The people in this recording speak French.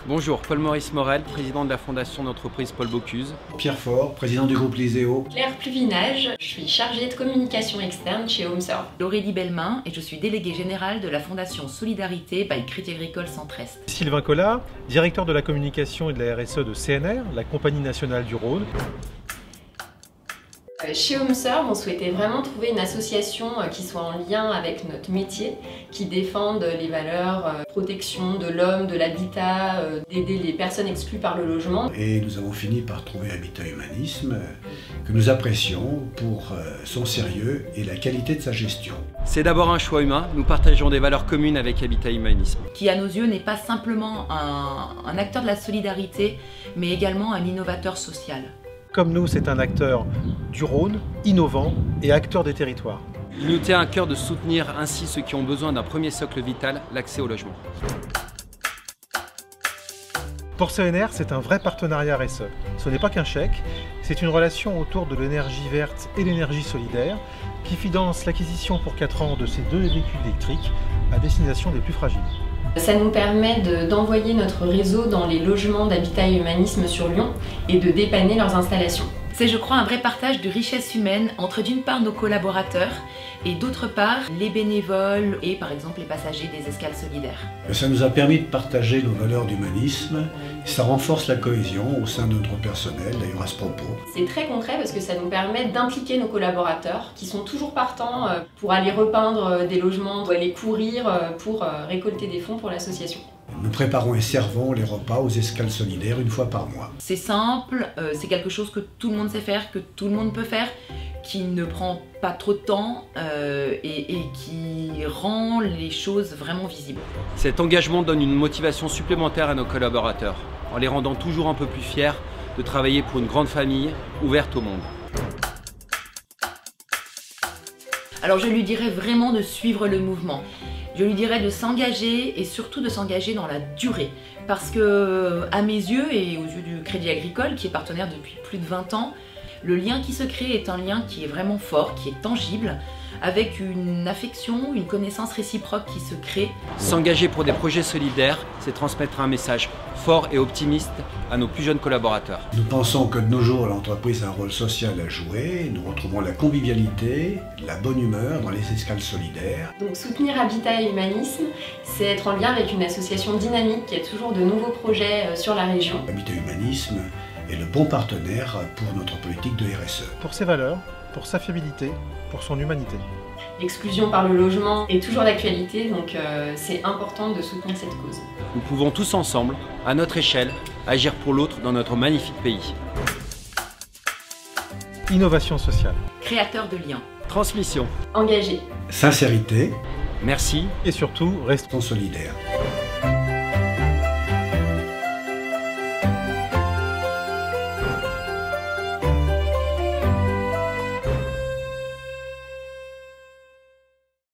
Bonjour, Paul-Maurice Morel, président de la fondation d'entreprise Paul Bocuse. Pierre Faure, président du groupe Liséo. Claire Pluvinage, je suis chargée de communication externe chez HomeServe. Aurélie Bellemin et je suis déléguée générale de la fondation Solidarité by Crédit Agricole Centre-Est. Sylvain Collat, directeur de la communication et de la RSE de CNR, la Compagnie nationale du Rhône. Chez HomeServe, on souhaitait vraiment trouver une association qui soit en lien avec notre métier, qui défende les valeurs protection de l'homme, de l'habitat, d'aider les personnes exclues par le logement. Et nous avons fini par trouver Habitat Humanisme, que nous apprécions pour son sérieux et la qualité de sa gestion. C'est d'abord un choix humain, nous partageons des valeurs communes avec Habitat Humanisme. Qui à nos yeux n'est pas simplement un acteur de la solidarité, mais également un innovateur social. Comme nous, c'est un acteur du Rhône, innovant et acteur des territoires. Il nous tient à cœur de soutenir ainsi ceux qui ont besoin d'un premier socle vital, l'accès au logement. Pour CNR, c'est un vrai partenariat RSE. Ce n'est pas qu'un chèque, c'est une relation autour de l'énergie verte et l'énergie solidaire qui finance l'acquisition pour 4 ans de ces 2 véhicules électriques à destination des plus fragiles. Ça nous permet d'envoyer notre réseau dans les logements d'Habitat et Humanisme sur Lyon et de dépanner leurs installations. C'est, je crois, un vrai partage de richesses humaines entre d'une part nos collaborateurs et d'autre part les bénévoles et par exemple les passagers des escales solidaires. Ça nous a permis de partager nos valeurs d'humanisme, ça renforce la cohésion au sein de notre personnel, d'ailleurs à ce propos. C'est très concret parce que ça nous permet d'impliquer nos collaborateurs qui sont toujours partants pour aller repeindre des logements, ou aller courir pour récolter des fonds pour l'association. Nous préparons et servons les repas aux escales solidaires une fois par mois. C'est simple, c'est quelque chose que tout le monde sait faire, que tout le monde peut faire, qui ne prend pas trop de temps et qui rend les choses vraiment visibles. Cet engagement donne une motivation supplémentaire à nos collaborateurs, en les rendant toujours un peu plus fiers de travailler pour une grande famille ouverte au monde. Alors je lui dirais vraiment de suivre le mouvement. Je lui dirais de s'engager et surtout de s'engager dans la durée. Parce que, à mes yeux et aux yeux du Crédit Agricole, qui est partenaire depuis plus de 20 ans, le lien qui se crée est un lien qui est vraiment fort, qui est tangible, avec une affection, une connaissance réciproque qui se crée. S'engager pour des projets solidaires, c'est transmettre un message fort et optimiste à nos plus jeunes collaborateurs. Nous pensons que de nos jours, l'entreprise a un rôle social à jouer. Nous retrouvons la convivialité, la bonne humeur dans les escales solidaires. Donc soutenir Habitat et Humanisme, c'est être en lien avec une association dynamique qui a toujours de nouveaux projets sur la région. Habitat Humanisme est le bon partenaire pour notre politique de RSE. Pour ses valeurs, pour sa fiabilité, pour son humanité. L'exclusion par le logement est toujours d'actualité, donc c'est important de soutenir cette cause. Nous pouvons tous ensemble, à notre échelle, agir pour l'autre dans notre magnifique pays. Innovation sociale. Créateur de liens. Transmission. Engagé. Sincérité. Merci. Et surtout, restons Solidaires.